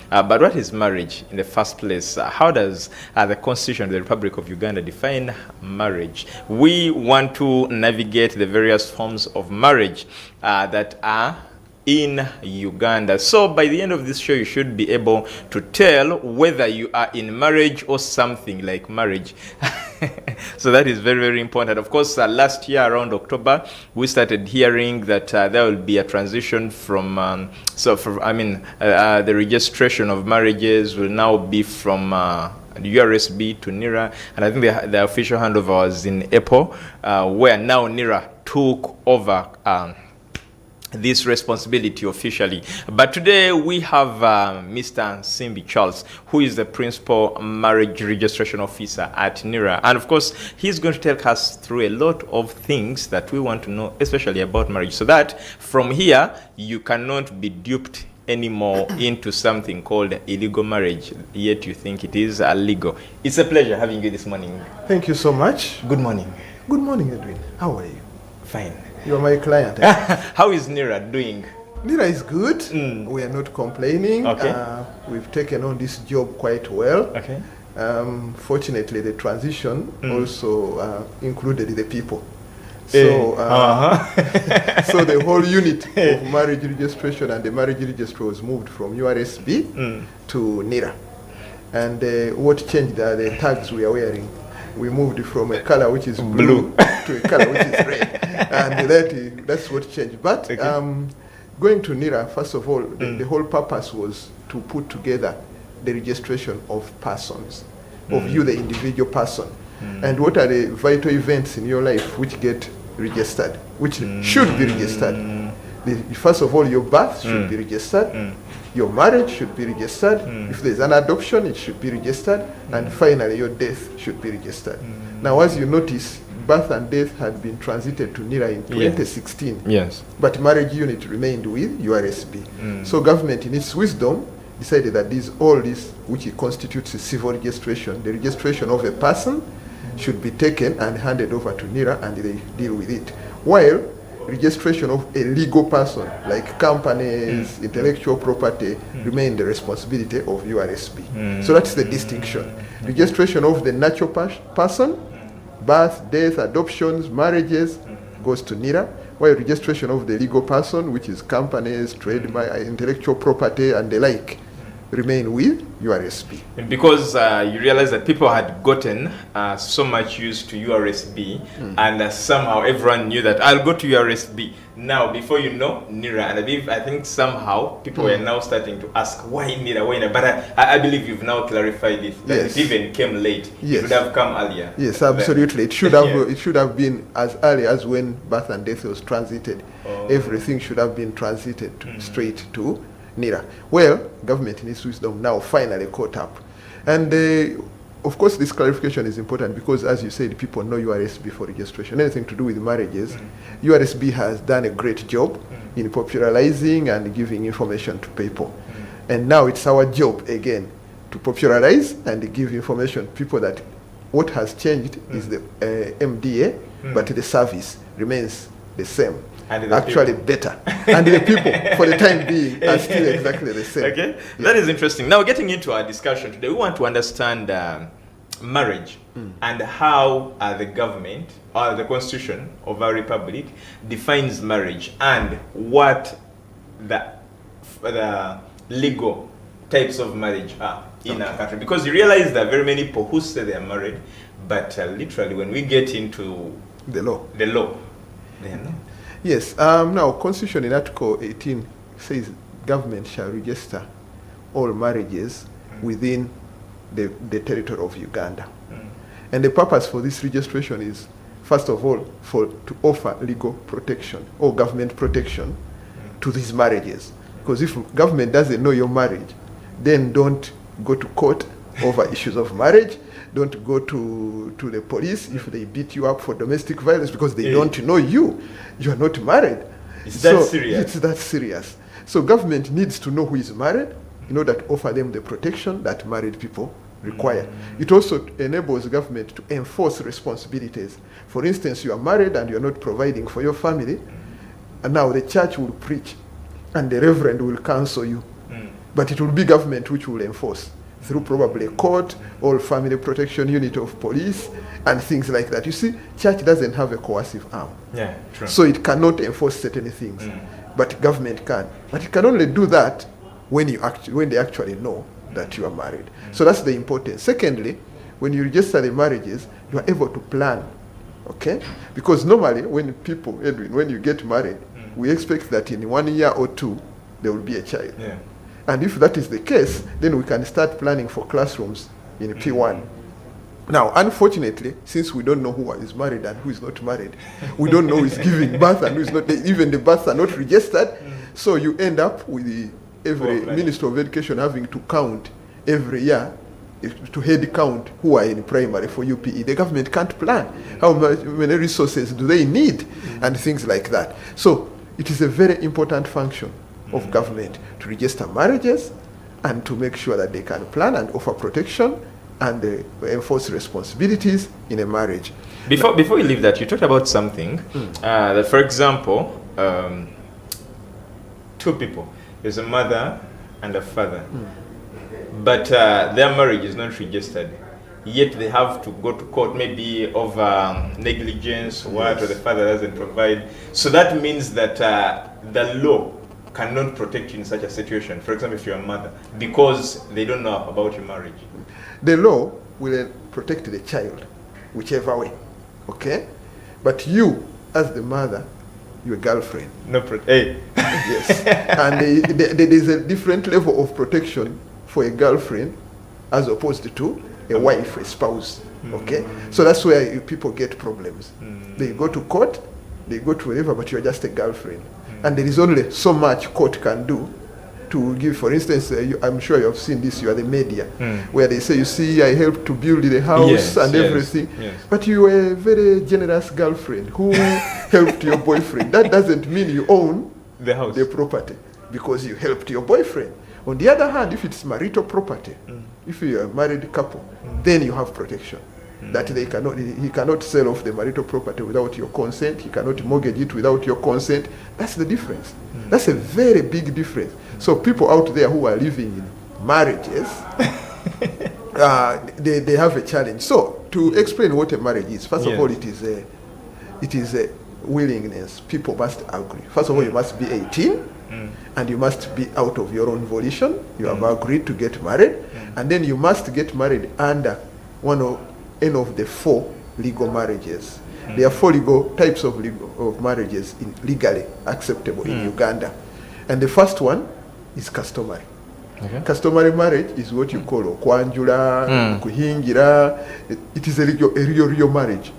But what is marriage in the first place? How does the Constitution of the Republic of Uganda define marriage? We want to navigate the various forms of marriage that are in Uganda. So by the end of this show, you should be able to tell whether you are in marriage or something like marriage. So that is very, very important. Of course, last year around October, we started hearing that there will be a transition from, the registration of marriages will now be from URSB to NIRA, and I think the official handover was in April, where now NIRA took over this responsibility officially. But today we have Mr. Simbi Charles, who is the principal marriage registration officer at NIRA. And of course, he's going to take us through a lot of things that we want to know, especially about marriage, so that from here, you cannot be duped anymore into something called illegal marriage, yet you think it is legal. It's a pleasure having you this morning. Thank you so much. Good morning. Good morning, Edwin. How are you? Fine. You're my client. How is NIRA doing? NIRA is good. We are not complaining. Okay. We've taken on this job quite well. Okay. Fortunately, the transition also included the people. So, so the whole unit of marriage registration and the marriage registry was moved from URSB to NIRA. And what changed are the tags we are wearing. We moved from a color which is blue to a color which is red. And that's what changed. But going to NIRA, first of all, the whole purpose was to put together the registration of persons, of you, the individual person. And what are the vital events in your life which get registered, which should be registered? First of all, your birth should be registered. Your marriage should be registered. If there's an adoption, it should be registered. And finally, your death should be registered. Now, as you notice, birth and death had been transited to NIRA in 2016. Yes. But marriage unit remained with URSB. So government, in its wisdom, decided that all this, which constitutes a civil registration, the registration of a person, should be taken and handed over to NIRA, and they deal with it. While registration of a legal person, like companies, intellectual property, remain the responsibility of URSB. So that's the distinction. Registration of the natural person, birth, death, adoptions, marriages, goes to NIRA, while registration of the legal person, which is companies, trademark, intellectual property, and the like, remain with URSB. Because you realize that people had gotten so much used to URSB, and somehow everyone knew that I'll go to URSB. Now, before you know, NIRA, and I think somehow people were now starting to ask, why NIRA, why NIRA? But I believe you've now clarified it, that it even came late. It should have come earlier. Yes, absolutely. It should have been as early as when birth and death was transited. Everything should have been transited straight to NIRA. Well, government in its wisdom now finally caught up. And of course, this clarification is important because, as you said, people know URSB for registration. Anything to do with marriages, URSB has done a great job in popularizing and giving information to people. And now it's our job again to popularize and give information to people that what has changed is the MDA, but the service remains the same. Actually better. And the people, for the time being, are still exactly the same. Okay, that is interesting. Now, getting into our discussion today, we want to understand marriage and how the government or the constitution of our republic defines marriage and what the legal types of marriage are in our country. Because you realize there are very many people who say they are married, but literally when we get into the law, they are not. Yes. Now, Constitution in Article 18 says government shall register all marriages within the territory of Uganda. And the purpose for this registration is, first of all, to offer legal protection or government protection to these marriages. Because if government doesn't know your marriage, then don't go to court over issues of marriage. Don't go to the police if they beat you up for domestic violence because they don't know you. You are not married. It's that serious. It's that serious. So government needs to know who is married in order to offer them the protection that married people require. It also enables government to enforce responsibilities. For instance, you are married and you are not providing for your family, and now the church will preach and the reverend will counsel you But it will be government which will enforce through probably a court or family protection unit of police and things like that. You see, church doesn't have a coercive arm. Yeah, true. So it cannot enforce certain things, but government can. But it can only do that when they actually know that you are married. So that's the importance. Secondly, when you register the marriages, you are able to plan, okay? Because normally when people, Edwin, when you get married, we expect that in 1 year or 2, there will be a child. Yeah. And if that is the case, then we can start planning for classrooms in P1. Now, unfortunately, since we don't know who is married and who is not married, we don't know who is giving birth and who is not, even the births are not registered. So you end up with every Minister of Education having to count every year to head count who are in primary for UPE. The government can't plan how many resources do they need and things like that. So it is a very important function of government to register marriages and to make sure that they can plan and offer protection and enforce responsibilities in a marriage. Before you leave that, you talked about something that, for example, two people, there's a mother and a father, but their marriage is not registered. Yet they have to go to court, maybe over negligence, or the father doesn't provide. So that means that the law cannot protect you in such a situation. For example, if you're a mother, because they don't know about your marriage. The law will protect the child, whichever way, okay? But you, as the mother, your girlfriend. Hey. Yes. And there is a different level of protection for a girlfriend as opposed to a wife, a spouse, okay? So that's where people get problems. They go to court, they go to wherever, but you're just a girlfriend. And there is only so much court can do to give, for instance, I'm sure you have seen this, you are the media, where they say, you see, I helped to build the house and everything. Yes. But you are a very generous girlfriend who helped your boyfriend. That doesn't mean you own the house, the property, because you helped your boyfriend. On the other hand, if it's marital property, if you are a married couple, then you have protection. That he cannot sell off the marital property without your consent. He cannot mortgage it without your consent. That's the difference. That's a very big difference. So people out there who are living in marriages, they have a challenge. So to explain what a marriage is, first of all, it is a willingness. People must agree. First of all, you must be 18, and you must be out of your own volition. You have agreed to get married, and then you must get married under any of the 4 legal marriages. There are 4 legal types of marriages legally acceptable in Uganda. And the first one is customary. Okay. Customary marriage is what you call okwanjula, kuhingira. It is a real marriage.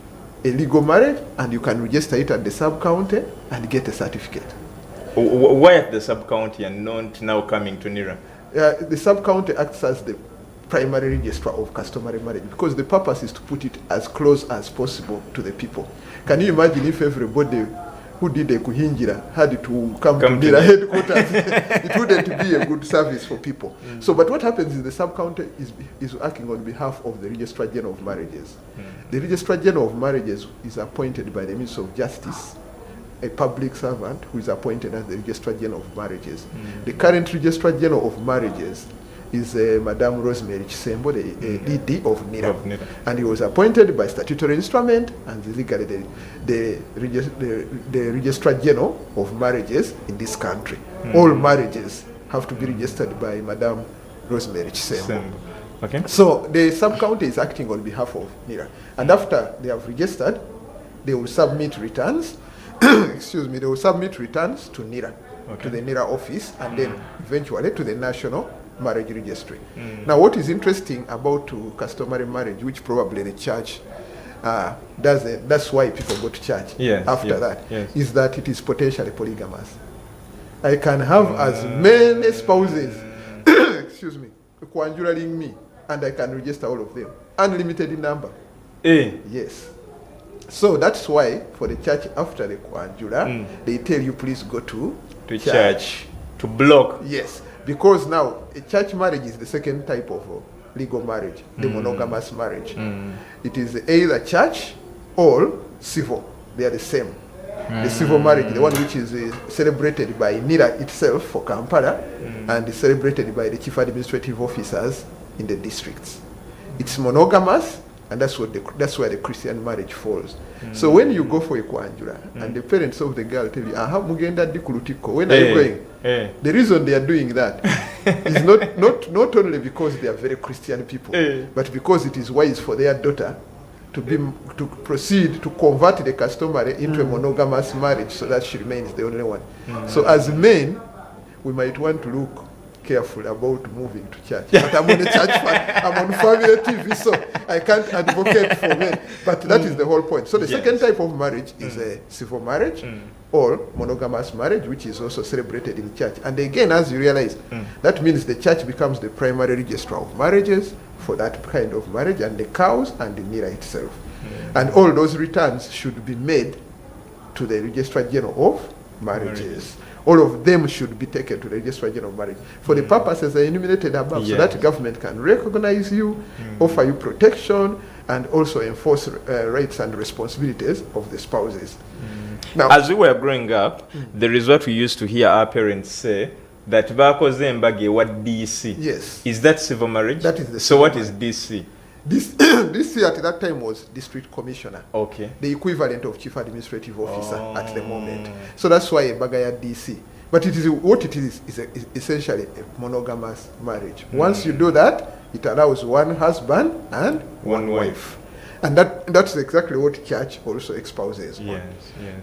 A legal marriage, and you can register it at the sub-county and get a certificate. Why at the sub-county and not now coming to NIRA? The sub-county acts as the primary registrar of customary marriage, because the purpose is to put it as close as possible to the people. Can you imagine if everybody who did a kuhingira had to come to NIRA headquarters? It wouldn't be a good service for people. So, but what happens is the sub-county is acting on behalf of the Registrar General of Marriages. The Registrar General of Marriages is appointed by the Minister of Justice, a public servant who is appointed as the Registrar General of Marriages. The current Registrar General of Marriages is Madame Rosemary Chisembo, the DD of NIRA. And he was appointed by statutory instrument and legally the Registrar General of Marriages in this country. All marriages have to be registered by Madame Rosemary Chisembo. Okay. So the sub-county is acting on behalf of NIRA. And after they have registered, they will submit returns. Excuse me, they will submit returns to NIRA, to the NIRA office, and then eventually to the National Marriage Registry. Now, what is interesting about customary marriage, which probably the church that's why people go to church after that, is that it is potentially polygamous. I can have as many spouses, excuse me, conjuring me, and I can register all of them. Unlimited in number. Yes. So that's why for the church after the Kwanjula, they tell you please go to church to block. Yes, because now a church marriage is the second type of legal marriage, the monogamous marriage. It is either church or civil. They are the same. The civil marriage, the one which is celebrated by NIRA itself for Kampala and is celebrated by the chief administrative officers in the districts. It's monogamous, and that's where the Christian marriage falls. So when you go for a kwanjura and the parents of the girl tell you, aha, mugenda di kulutiko, when are you going? The reason they are doing that is not only because they are very Christian people, but because it is wise for their daughter to proceed to convert the customary into a monogamous marriage so that she remains the only one. So as men, we might want to look careful about moving to church. But I'm on a church fan, I'm on family TV, so I can't advocate for men. But that is the whole point. So the second type of marriage is a civil marriage or monogamous marriage, which is also celebrated in church. And again, as you realize, that means the church becomes the primary registrar of marriages for that kind of marriage, and the cows and the NIRA itself. And all those returns should be made to the Registrar General of Marriages. All of them should be taken to the Registrar General of Marriage for the purposes I enumerated above, so that government can recognize you, offer you protection, and also enforce rights and responsibilities of the spouses. Now, as we were growing up, there is what we used to hear our parents say, that bakoze embage what DC. Yes. Is that civil marriage? That is the So what is DC? DC at that time was district commissioner. Okay. The equivalent of chief administrative officer at the moment. So that's why Bagaya DC. But it is what it is essentially a monogamous marriage. Once you do that, it allows one husband and one wife. And that's exactly what church also espouses. Yes.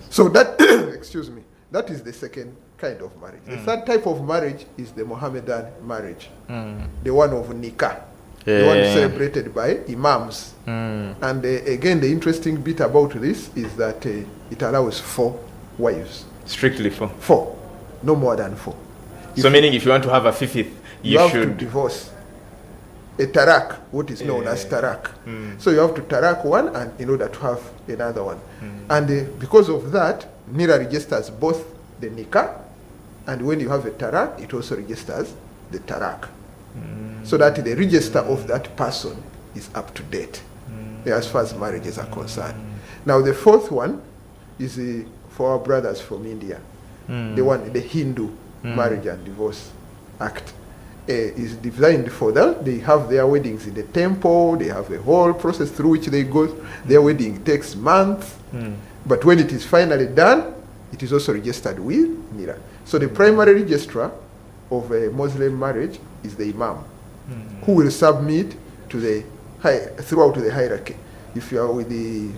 So that, excuse me, that is the second kind of marriage. The third type of marriage is the Mohammedan marriage, the one of nikah, the one celebrated by imams. And again, the interesting bit about this is that it allows 4 wives. Strictly 4? 4, no more than 4. So meaning if you want to have a 5th, you have should to divorce. A tarak, what is known as tarak. So you have to tarak one and in order to have another one. And because of that, NIRA registers both the nikah, and when you have a tarak, it also registers the tarak. So that the register of that person is up to date as far as marriages are concerned. Now the 4th one is for our brothers from India. The Hindu Marriage and Divorce Act is designed for them. They have their weddings in the temple. They have a whole process through which they go. Their wedding takes months. But when it is finally done, it is also registered with NIRA. So the primary registrar of a Muslim marriage is the imam, who will submit to throughout the hierarchy. If you are with the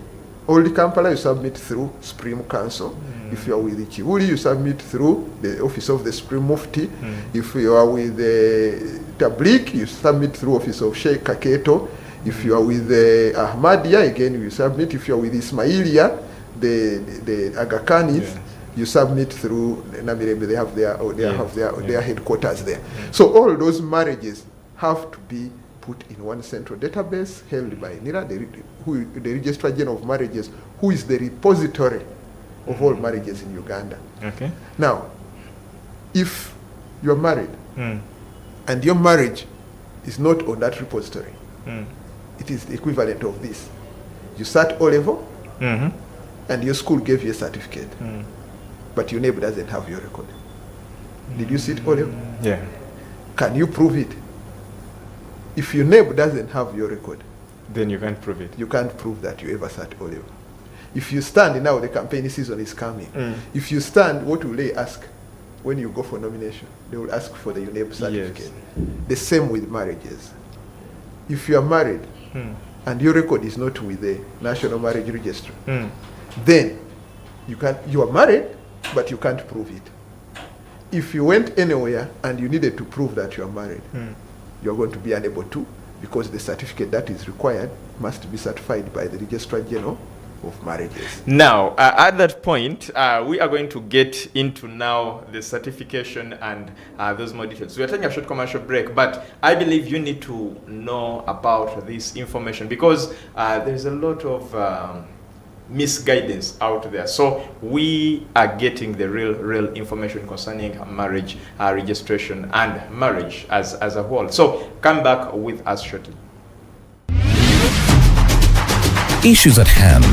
Old Kampala, you submit through Supreme Council. If you are with the Chibuli, you submit through the Office of the Supreme Mufti. If you are with the Tabligh, you submit through Office of Sheikh Kaketo. If you are with the Ahmadiyya, again you submit. If you are with Ismailia, the Aga Khanis, you submit through Namirembe. They have their headquarters there. So all those marriages have to be put in one central database held by NIRA, the Registrar General of Marriages, who is the repository of all marriages in Uganda. Okay. Now, if you're married and your marriage is not on that repository, it is the equivalent of this. You sat O-level and your school gave you a certificate, but your neighbor doesn't have your record. Did you sit O-level? Yeah. Can you prove it? If your neighbor doesn't have your record, then you can't prove it. You can't prove that you ever sat O-level. If you stand, now the campaign season is coming. If you stand, what will they ask when you go for nomination? They will ask for the UNEB certificate. Yes. The same with marriages. If you are married and your record is not with the National Marriage Registry, then you are married, but you can't prove it. If you went anywhere and you needed to prove that you are married, you are going to be unable to, because the certificate that is required must be certified by the Registrar General of Marriages. Now, at that point, we are going to get into now the certification and those more details. We are taking a short commercial break, but I believe you need to know about this information because there's a lot of misguidance out there. So we are getting the real information concerning marriage registration and marriage as a whole. So come back with us shortly. Issues at hand.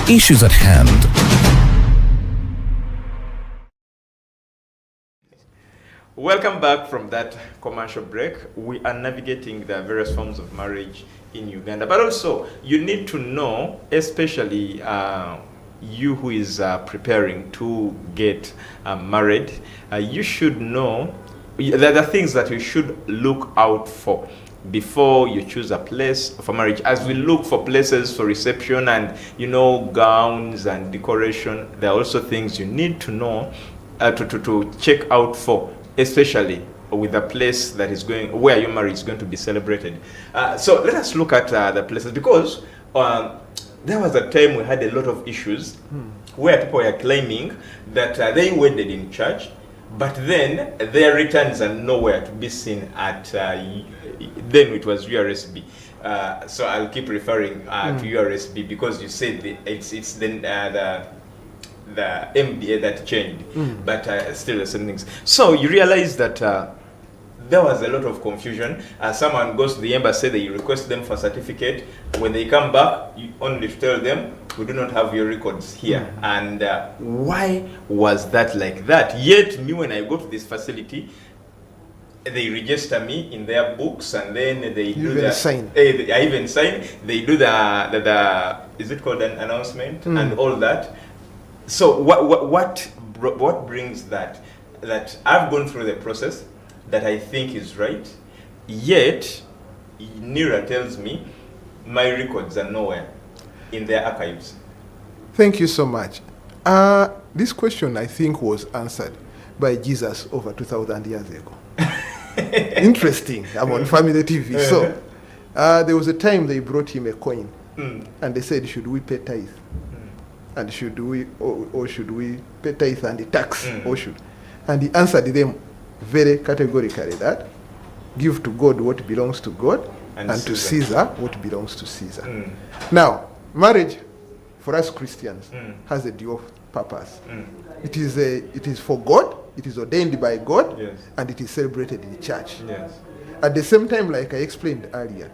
issues at hand. Welcome back from that commercial break. We are navigating the various forms of marriage in Uganda, but also you need to know, especially you who is preparing to get married, you should know there are things that you should look out for before you choose a place for marriage. As we look for places for reception and, you know, gowns and decoration, there are also things you need to know to check out for, especially with the place that is going, where your marriage is going to be celebrated. So let us look at the places, because there was a time we had a lot of issues where people were claiming that they wedded in church, but then their returns are nowhere to be seen at, then it was URSB. So I'll keep referring to URSB because you said it's the MBA that changed, but still the same things. So you realize that there was a lot of confusion. Someone goes to the embassy, they request them for certificate. When they come back, you only tell them, we do not have your records here. And why was that like that? Yet me, when I go to this facility, they register me in their books, and then they do the sign. I even sign. They do the is it called an announcement and all that. So what brings that I've gone through the process that I think is right, yet NIRA tells me my records are nowhere in their archives? Thank you so much. This question, I think, was answered by Jesus over 2,000 years ago. Interesting. I'm on Family TV. So there was a time they brought him a coin, and they said, should we pay tithe? And should we, or should we pay tithe and the tax? Or should? And he answered them very categorically that give to God what belongs to God, and to Caesar what belongs to Caesar. Now, marriage for us Christians has a dual purpose. It is for God, it is ordained by God, and it is celebrated in the church. At the same time, like I explained earlier,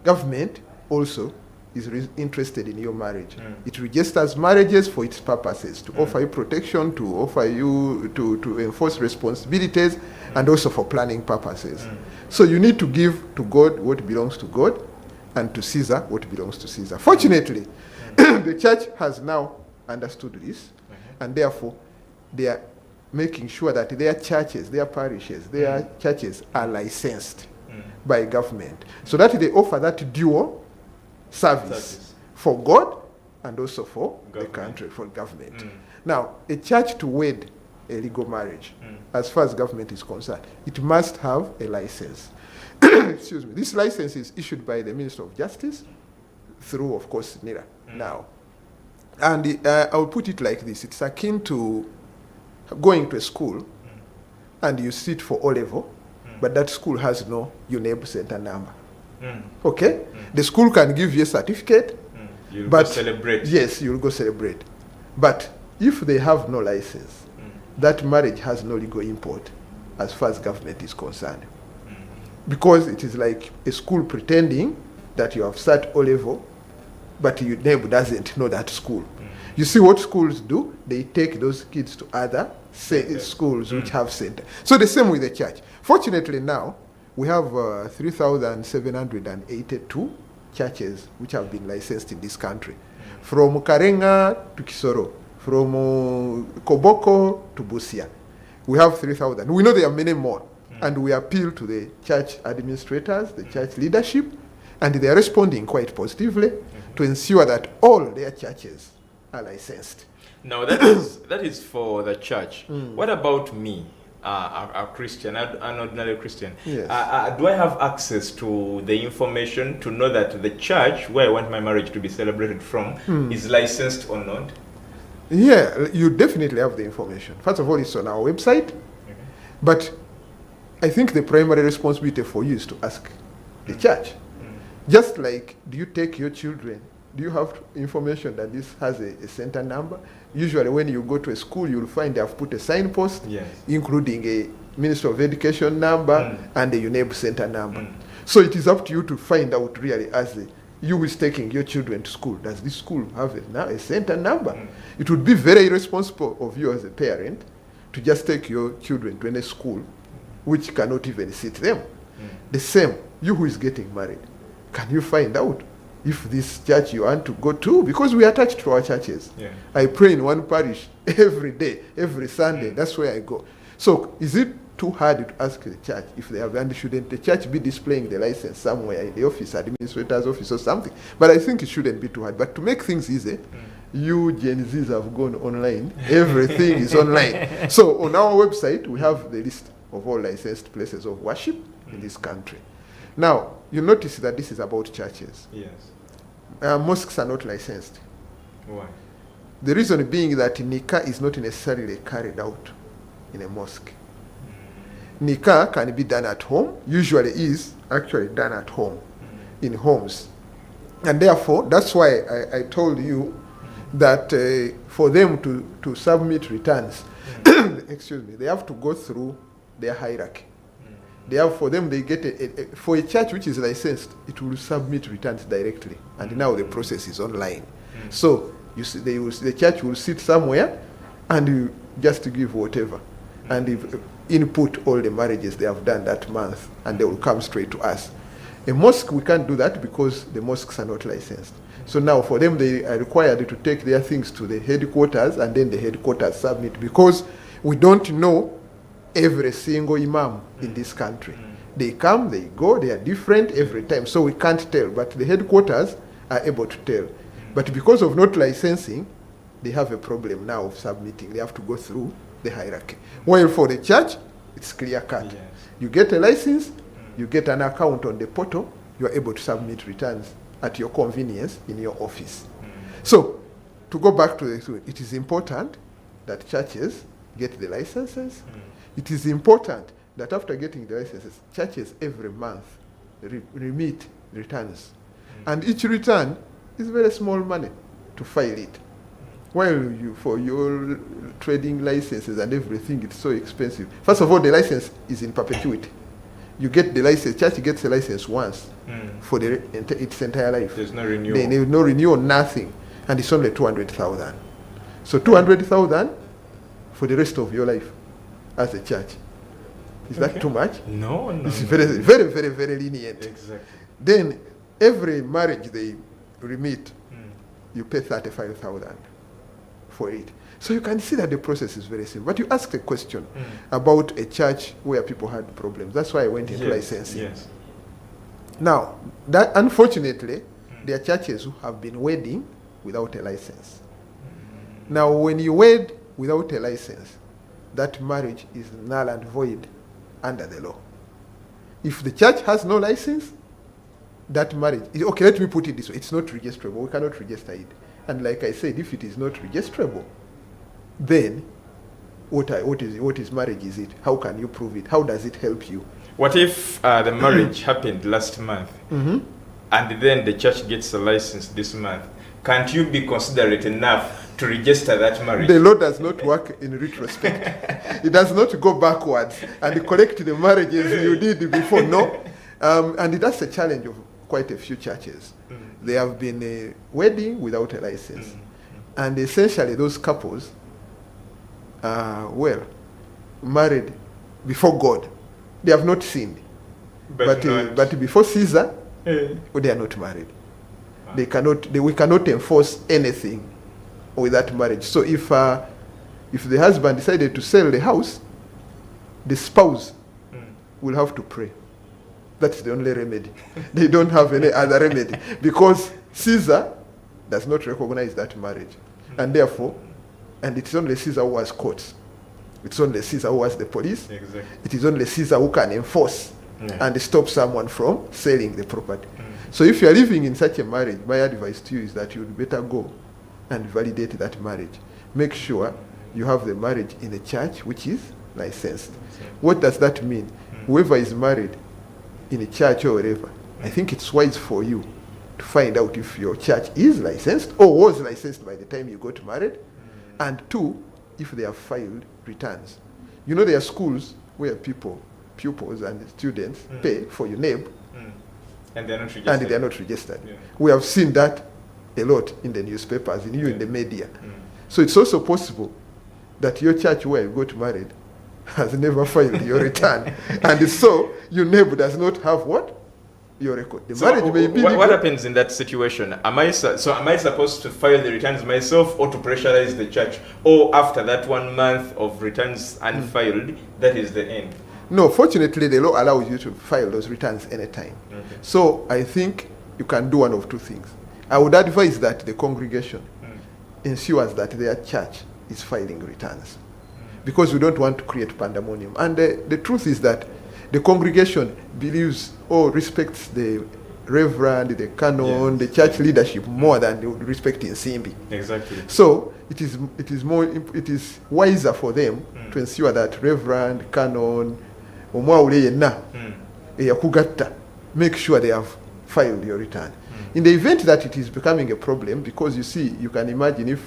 government also is interested in your marriage. It registers marriages for its purposes, to offer you protection, to offer you to enforce responsibilities, and also for planning purposes. So you need to give to God what belongs to God, and to Caesar what belongs to Caesar. Fortunately, the church has now understood this, and therefore they are making sure that their churches, their parishes, their churches are licensed by government, so that they offer that dual service for God and also for the country, for government. Now, a church to wed a legal marriage, as far as government is concerned, it must have a license. Excuse me. This license is issued by the Minister of Justice through, of course, NIRA now. And I'll put it like this. It's akin to going to a school and you sit for O-level, but that school has no UNEB center number. Okay? The school can give you a certificate, You'll but go celebrate. Yes, you'll go celebrate. But if they have no license, that marriage has no legal import as far as government is concerned. Because it is like a school pretending that you have sat O-level, but your neighbor doesn't know that school. You see what schools do? They take those kids to other schools which have center. So the same with the church. Fortunately now, we have 3,782 churches which have been licensed in this country. From Karenga to Kisoro, from Koboko to Busia. We have 3,000. We know there are many more. And we appeal to the church administrators, the church leadership, and they are responding quite positively to ensure that all their churches are licensed. Now that is for the church. What about me, a Christian, an ordinary Christian? Yes. Do I have access to the information to know that the church where I want my marriage to be celebrated from is licensed or not? Yeah, you definitely have the information. First of all, it's on our website, but I think the primary responsibility for you is to ask the church. Just like, do you take your children? Do you have information that this has a center number? Usually when you go to a school, you'll find they have put a signpost, including a Minister of Education number and a UNEB center number. So it is up to you to find out really as you who is taking your children to school, does this school have a center number? It would be very irresponsible of you as a parent to just take your children to any school which cannot even seat them. The same, you who is getting married, can you find out if this church you want to go to? Because we are attached to our churches. I pray in one parish every day, every Sunday. That's where I go. So is it too hard to ask the church if they have, and shouldn't the church be displaying the license somewhere in the office, administrator's office or something? But I think it shouldn't be too hard. But to make things easy, you Gen Zs have gone online. Everything is online. So on our website, we have the list of all licensed places of worship in this country. Now, you notice that this is about churches. Yes. Mosques are not licensed. Why? The reason being that nikah is not necessarily carried out in a mosque. Nikah can be done at home, usually is actually done at home, in homes. And therefore, that's why I told you that for them to submit returns, excuse me, they have to go through their hierarchy. For them, they get for a church which is licensed, it will submit returns directly, and now the process is online. So you see, the church will sit somewhere, and you just give whatever, and input all the marriages they have done that month, and they will come straight to us. A mosque, we can't do that because the mosques are not licensed. So now for them, they are required to take their things to the headquarters, and then the headquarters submit, because we don't know every single imam in this country. They come, they go, they are different every time, so we can't tell, but the headquarters are able to tell. But because of not licensing, they have a problem now of submitting. They have to go through the hierarchy. While for the church, it's clear cut. Yes. You get a license, you get an account on the portal, you are able to submit returns at your convenience in your office. So, to go back to it is important that churches get the licenses. It is important that after getting the licenses, churches every month remit returns. And each return is very small money to file it. While for your trading licenses and everything, it's so expensive. First of all, the license is in perpetuity. You get the license, church gets the license once for its entire life. There's no renewal. There's no renewal, nothing. And it's only 200,000. So 200,000 for the rest of your life as a church. Is that too much? No. It's very, very, very, very lenient. Exactly. Then every marriage they remit, you pay 35,000 for it. So you can see that the process is very simple. But you asked a question about a church where people had problems. That's why I went into licensing. Yes. Now, that unfortunately, there are churches who have been wedding without a license. Now, when you wed without a license, that marriage is null and void under the law. If the church has no license, that marriage, okay, let me put it this way, it's not registrable. We cannot register it. And like I said, if it is not registrable, then what is marriage is it? How can you prove it? How does it help you? What if the marriage happened last month, and then the church gets a license this month? Can't you be considerate enough to register that marriage? The law does not work in retrospect. It does not go backwards and correct the marriages you did before. No. And that's a challenge of quite a few churches. They have been wedding without a license. And essentially those couples are, married before God. They have not sinned. But before Caesar, they are not married. We cannot enforce anything with that marriage. So if the husband decided to sell the house, the spouse will have to pray. That's the only remedy. They don't have any other remedy, because Caesar does not recognize that marriage. And therefore, and it's only Caesar who has courts. It's only Caesar who has the police. Exactly. It is only Caesar who can enforce and stop someone from selling the property. So if you are living in such a marriage, my advice to you is that you would better go and validate that marriage. Make sure you have the marriage in a church which is licensed. What does that mean? Whoever is married in a church or wherever, I think it's wise for you to find out if your church is licensed or was licensed by the time you got married, and two, if they have filed returns. You know, there are schools where pupils and students pay for your name. And they're not registered. And they're not registered. Yeah. We have seen that a lot in the newspapers, in the media. So it's also possible that your church where you got married has never filed your return. And so your neighbor does not have what? Your record. The marriage may be what happens in that situation? Am I supposed to file the returns myself or to pressurize the church? Or after that 1 month of returns unfiled, that is the end? No, fortunately, the law allows you to file those returns anytime. Okay. So I think you can do one of two things. I would advise that the congregation ensures that their church is filing returns, because we don't want to create pandemonium. And the truth is that the congregation believes or respects the reverend, the canon, the church leadership more than they would respect in Simbi. Exactly. So it is wiser for them to ensure that reverend, canon, make sure they have filed your return. In the event that it is becoming a problem, because you see, you can imagine if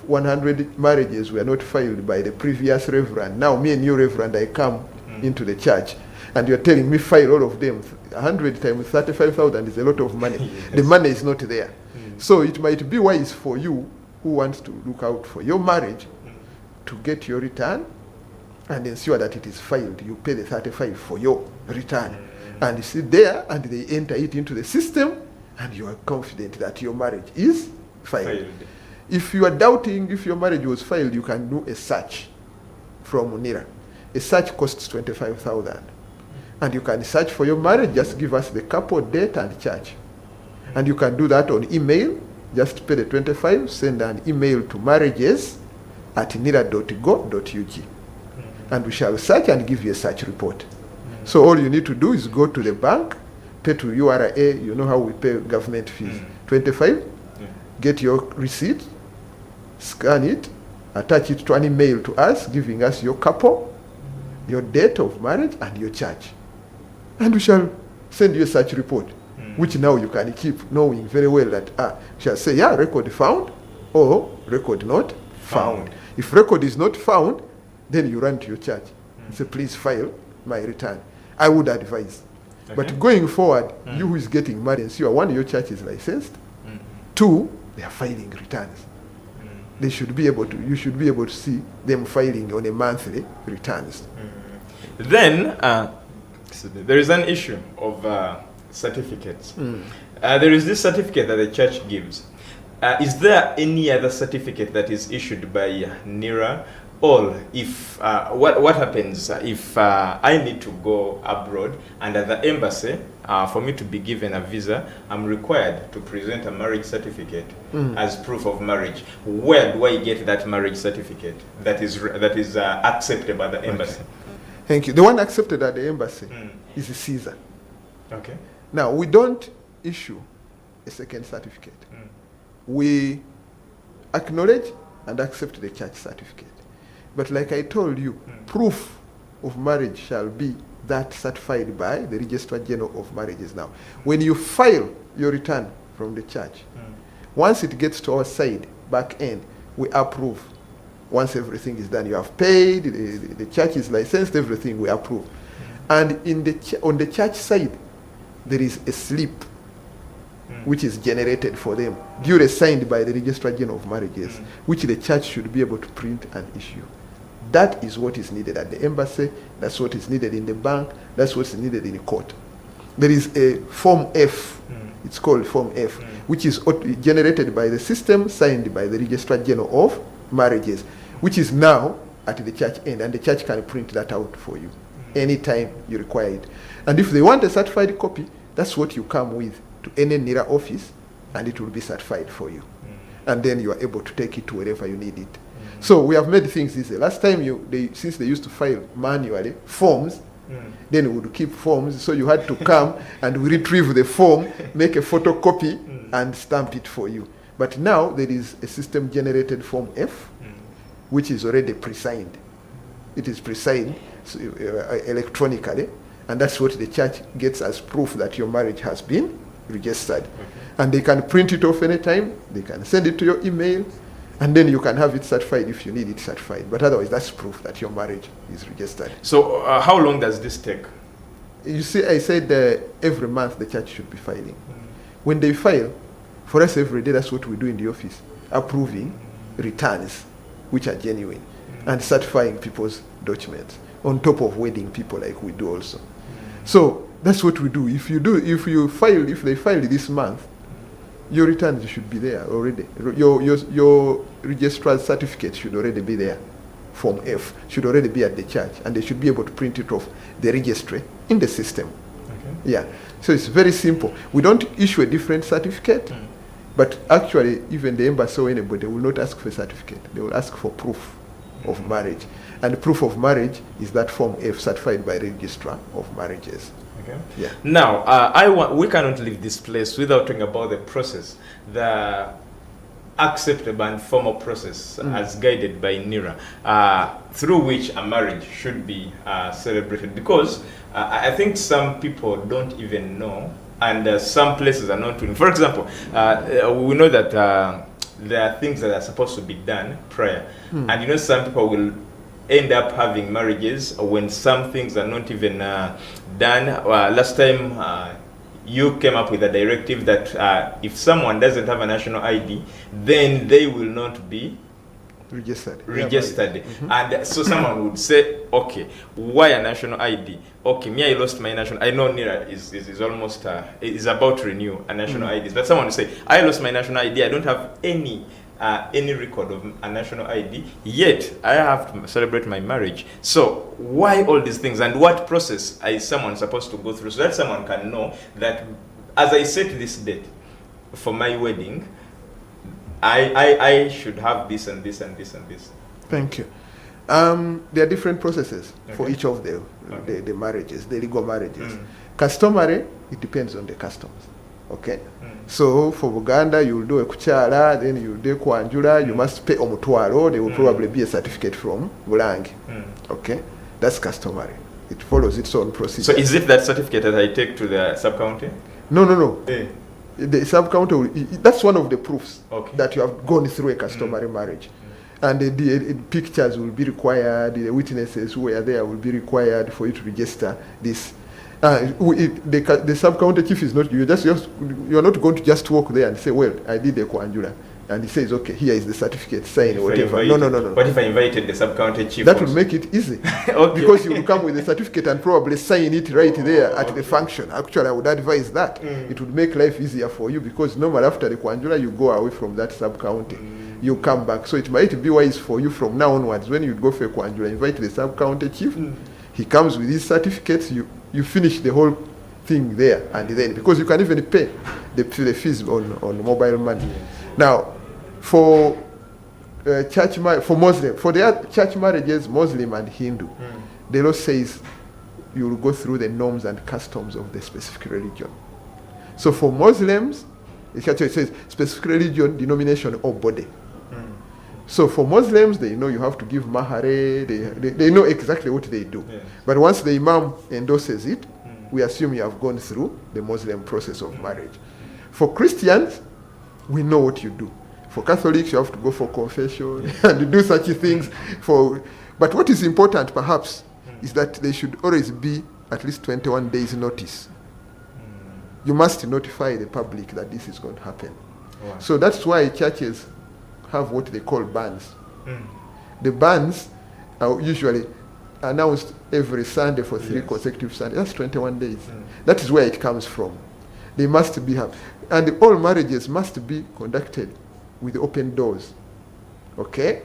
100 marriages were not filed by the previous reverend. Now me and you reverend, I come into the church and you're telling me file all of them. 100 times 35,000 is a lot of money. Yes. The money is not there. So it might be wise for you who wants to look out for your marriage to get your return and ensure that it is filed. You pay the 35 for your return. And you sit there and they enter it into the system and you are confident that your marriage is filed. If you are doubting if your marriage was filed, you can do a search from NIRA. A search costs 25,000. And you can search for your marriage, just give us the couple, date, and church. And you can do that on email. Just pay the 25, send an email to marriages@nira.go.ug. And we shall search and give you a search report. So all you need to do is go to the bank, pay to URA, you know how we pay government fees, 25, get your receipt, scan it, attach it to an email to us, giving us your couple, your date of marriage, and your church. And we shall send you a search report, which now you can keep knowing very well that, we shall say, yeah, record found, or record not found. If record is not found, then you run to your church and say, please file my return. I would advise. Okay. But going forward, you who is getting married, so one, your church is licensed. Two, they are filing returns. They should be able to, you should be able to see them filing on a monthly returns. Then, there is an issue of certificates. There is this certificate that the church gives. Is there any other certificate that is issued by NIRA? Or if what happens if I need to go abroad and at the embassy, for me to be given a visa, I'm required to present a marriage certificate as proof of marriage. Where do I get that marriage certificate that is accepted by the embassy? Thank you. The one accepted at the embassy is the Caesar. Okay. Now we don't issue a second certificate. We acknowledge and accept the church certificate. But like I told you, proof of marriage shall be that certified by the Registrar General of Marriages. Now, when you file your return from the church, once it gets to our side, back end, we approve. Once everything is done, you have paid, the church is licensed, everything, we approve. And on the church side, there is a slip which is generated for them, duly signed by the Registrar General of Marriages, which the church should be able to print and issue. That is what is needed at the embassy, that's what is needed in the bank, that's what is needed in the court. There is a Form F, it's called Form F, which is generated by the system, signed by the Registrar General of Marriages, which is now at the church end, and the church can print that out for you anytime you require it. And if they want a certified copy, that's what you come with to any NIRA office, and it will be certified for you. And then you are able to take it to wherever you need it. So we have made things easy. Last time, since they used to file manually forms, then we would keep forms, so you had to come and we retrieve the form, make a photocopy, and stamp it for you. But now there is a system-generated Form F, which is already pre-signed. It is pre-signed electronically, and that's what the church gets as proof that your marriage has been registered. And they can print it off anytime, they can send it to your email, and then you can have it certified if you need it certified. But otherwise, that's proof that your marriage is registered. So how long does this take? You see, I said every month the church should be filing. When they file, for us every day, that's what we do in the office, approving returns which are genuine and certifying people's documents on top of wedding people like we do also. So that's what we do. If they file this month, your returns should be there already. Your registrar's certificate should already be there. Form F should already be at the church, and they should be able to print it off the registry in the system. Okay. Yeah. So it's very simple. We don't issue a different certificate, but actually even the embassy or anybody will not ask for a certificate. They will ask for proof of marriage. And proof of marriage is that Form F certified by Registrar of Marriages. Okay. Yeah. Now, we cannot leave this place without talking about the process, the acceptable and formal process as guided by NIRA, through which a marriage should be celebrated. Because I think some people don't even know, and some places are not doing. For example, we know that there are things that are supposed to be done prior, and some people will end up having marriages when some things are not even done. Last time you came up with a directive that if someone doesn't have a national ID, then they will not be registered. And so someone would say, okay, why a national ID? Okay, me, I lost my national. I know NIRA is almost is about to renew a national ID, but someone would say, I lost my national ID. I don't have any record of a national ID, yet I have to celebrate my marriage. So why all these things, and what process is someone supposed to go through so that someone can know that as I set this date for my wedding, I should have this and this and this and this? Thank you. There are different processes for each of the marriages, the legal marriages. Customary, it depends on the customs. Okay? So for Buganda, you will do a kuchala, then you will do kwanjula, you must pay omutwalo, there will probably be a certificate from Bulangi. Okay? That's customary. It follows its own procedure. So is it that certificate that I take to the sub-county? No. The sub-county, that's one of the proofs that you have gone through a customary marriage. And the pictures will be required, the witnesses who were there will be required for you to register this. The sub-county chief is not, you're not going to just walk there and say, well, I did a kwanjula. And he says, okay, here is the certificate, sign, whatever. No. What if I invited the sub-county chief? That will make it easy. Because you will come with the certificate and probably sign it right there at the function. Actually, I would advise that. It would make life easier for you, because normally after the kwanjula, you go away from that sub-county. You come back. So it might be wise for you from now onwards, when you go for a kwanjula, invite the sub-county chief. He comes with his certificates, you finish the whole thing there, and then, because you can even pay the fees on mobile money. Now, for Muslim, for their church marriages, Muslim and Hindu, the law says you will go through the norms and customs of the specific religion. So for Muslims, it says specific religion, denomination, or body. So for Muslims, they know you have to give mahare, they know exactly what they do. Yes. But once the imam endorses it, we assume you have gone through the Muslim process of marriage. For Christians, we know what you do. For Catholics, you have to go for confession and do such things. But what is important, perhaps, is that they should always be at least 21 days notice. You must notify the public that this is going to happen. Wow. So that's why churches have what they call bans. The bans are usually announced every Sunday for 3 consecutive Sundays. That's 21 days. That is where it comes from. They must be and all marriages must be conducted with open doors. Okay?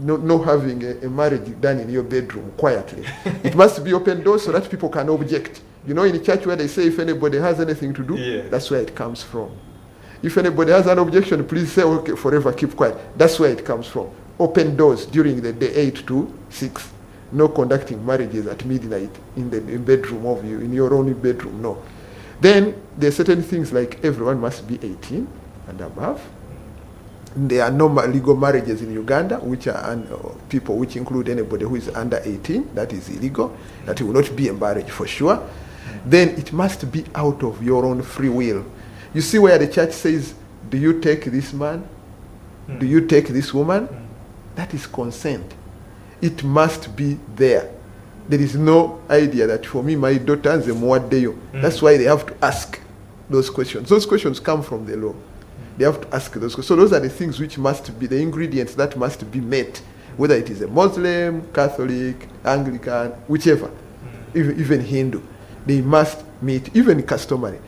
No having a marriage done in your bedroom quietly. It must be open doors so that people can object. In the church where they say if anybody has anything to do, that's where it comes from. If anybody has an objection, please say, okay, forever, keep quiet. That's where it comes from. Open doors during the day, 8 to 6. No conducting marriages at midnight in the bedroom of you, in your own bedroom, no. Then there are certain things like everyone must be 18 and above. There are no legal marriages in Uganda, which are people which include anybody who is under 18. That is illegal. That will not be a marriage for sure. Then it must be out of your own free will. You see where the church says, do you take this man? Do you take this woman? That is consent. It must be there. there is no idea that for me, my daughter is a Mwadeyo. That's why they have to ask those questions. Those questions come from the law. They have to ask those questions. So those are the things which must be, the ingredients that must be met, whether it is a Muslim, Catholic, Anglican, whichever, even Hindu. They must meet, even customary.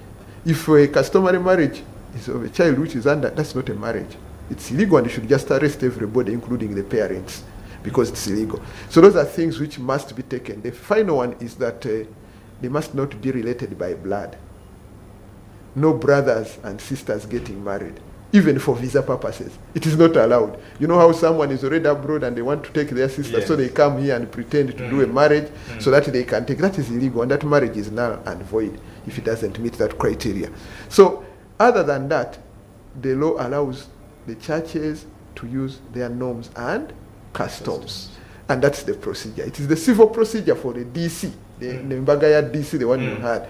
If a customary marriage is of a child which is under, that's not a marriage. It's illegal, and you should just arrest everybody, including the parents, because it's illegal. So those are things which must be taken. The final one is that they must not be related by blood. No brothers and sisters getting married, even for visa purposes. It is not allowed. You know how someone is already abroad and they want to take their sister, so they come here and pretend to do a marriage so that they can take. That is illegal, and that marriage is null and void if it doesn't meet that criteria. So other than that, the law allows the churches to use their norms and customs. And that's the procedure. It is the civil procedure for the DC, the Mbagaya DC, the one you had.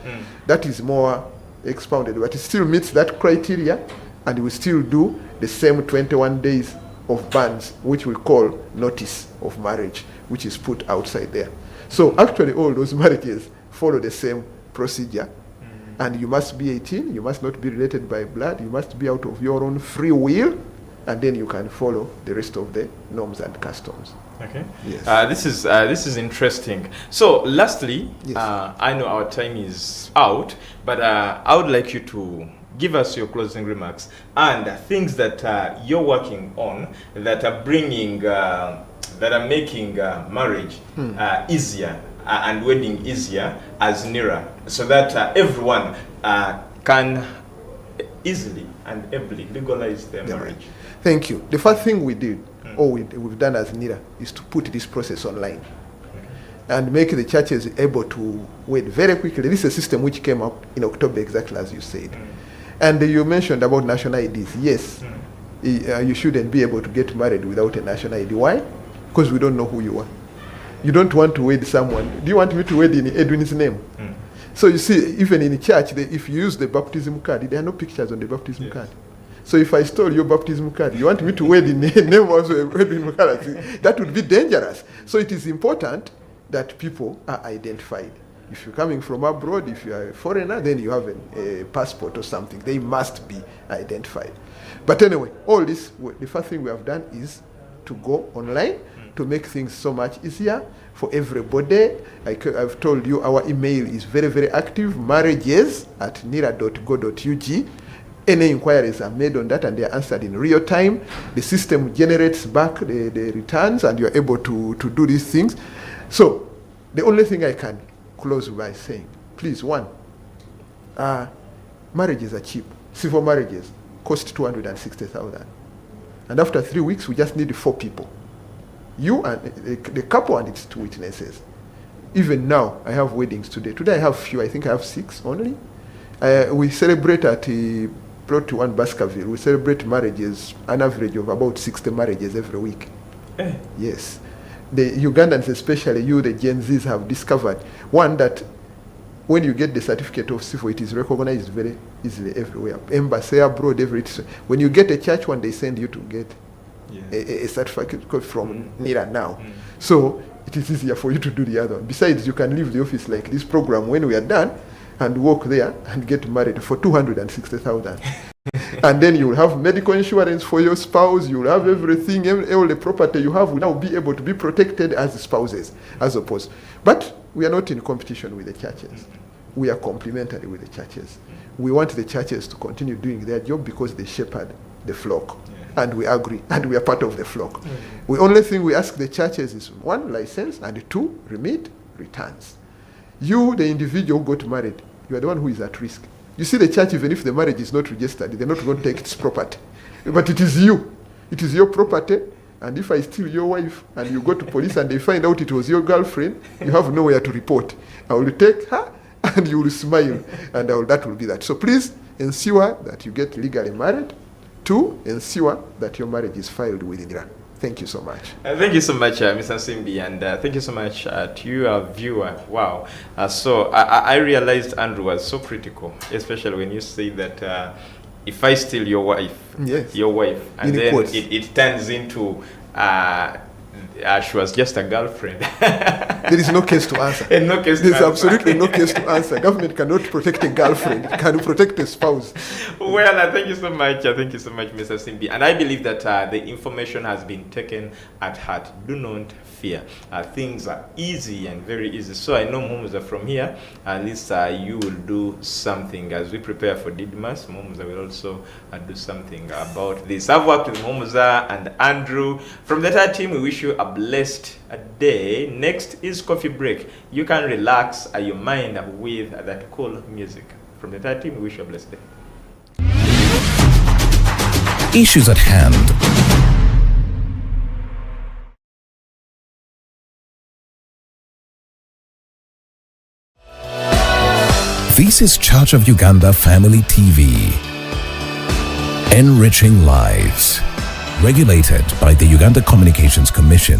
That is more expounded, but it still meets that criteria, and we still do the same 21 days of bans, which we call notice of marriage, which is put outside there. So actually all those marriages follow the same procedure. And you must be 18, you must not be related by blood, you must be out of your own free will, and then you can follow the rest of the norms and customs. Okay. Yes. This is interesting. So lastly, Yes. I know our time is out, but I would like you to give us your closing remarks and things that you're working on that are bringing, that are making marriage easier and wedding easier as NIRA, so that everyone can easily and ably legalize their marriage. Thank you. The first thing we did, or we've done as NIRA, is to put this process online and make the churches able to wed very quickly. This is a system which came up in October, exactly as you said. And you mentioned about national IDs. Yes, you shouldn't be able to get married without a national ID. Why? Because we don't know who you are. You don't want to wed someone. Do you want me to wed in Edwin's name? So you see, even in church, if you use the baptism card, there are no pictures on the baptism card. So if I stole your baptism card, you want me to wed in the name also Edwin Mukala? That would be dangerous. So it is important that people are identified. If you're coming from abroad, if you are a foreigner, then you have a passport or something. They must be identified. But anyway, all this, the first thing we have done is to go online to make things so much easier for everybody. I've told you our email is very, very active, marriages@nira.go.ug. Any inquiries are made on that and they are answered in real time. The system generates back the returns and you're able to do these things. So the only thing I can close by saying, please, one, marriages are cheap. Civil marriages cost 260,000. And after 3 weeks, we just need 4 people. You and the couple and its 2 witnesses. Even now, I have weddings today. Today I have few, I think I have 6 only. We celebrate at Plot 1 Baskerville. We celebrate marriages, an average of about 60 marriages every week. Yes. The Ugandans, especially you, the Gen Zs, have discovered, one, that when you get the certificate of civil, it is recognized very easily everywhere. Embassy, abroad, everything. When you get a church one, they send you to get a certificate from NIRA now. So it is easier for you to do the other one. Besides, you can leave the office like this program when we are done and walk there and get married for 260,000. And then you will have medical insurance for your spouse, you will have everything, all the property you have will now be able to be protected as spouses, as opposed. But we are not in competition with the churches. We are complementary with the churches. We want the churches to continue doing their job because they shepherd the flock. And we agree, and we are part of the flock. The only thing we ask the churches is, 1, license, and 2, remit returns. You, the individual who got married, you are the one who is at risk. You see, the church, even if the marriage is not registered, they're not going to take its property. But it is you. It is your property. And if I steal your wife and you go to police and they find out it was your girlfriend, you have nowhere to report. I will take her and you will smile. And that will be that. So please ensure that you get legally married. 2, ensure that your marriage is filed with NIRA. Thank you so much. Thank you so much, Mr. Simbi, and thank you so much to you, our viewer. Wow. So I realized Andrew was so critical, especially when you say that if I steal your wife, yes, and then it turns into She was just a girlfriend. There is no case to answer. And no case to There's answer. absolutely no case to answer. Government cannot protect a girlfriend. It can protect a spouse. Well, thank you so much. Thank you so much, Mr. Simbi. And I believe that the information has been taken at heart. Do not fear. Things are easy and very easy. So I know Mumuza from here. At least you will do something as we prepare for Didmas. Mumuza will also do something about this. I've worked with Mumuza and Andrew. From the entire team, we wish you a blessed day. Next is coffee break. You can relax your mind with that cool music. From the entire team, we wish you a blessed day. Issues at hand. This is Church of Uganda Family TV. Enriching lives. Regulated by the Uganda Communications Commission.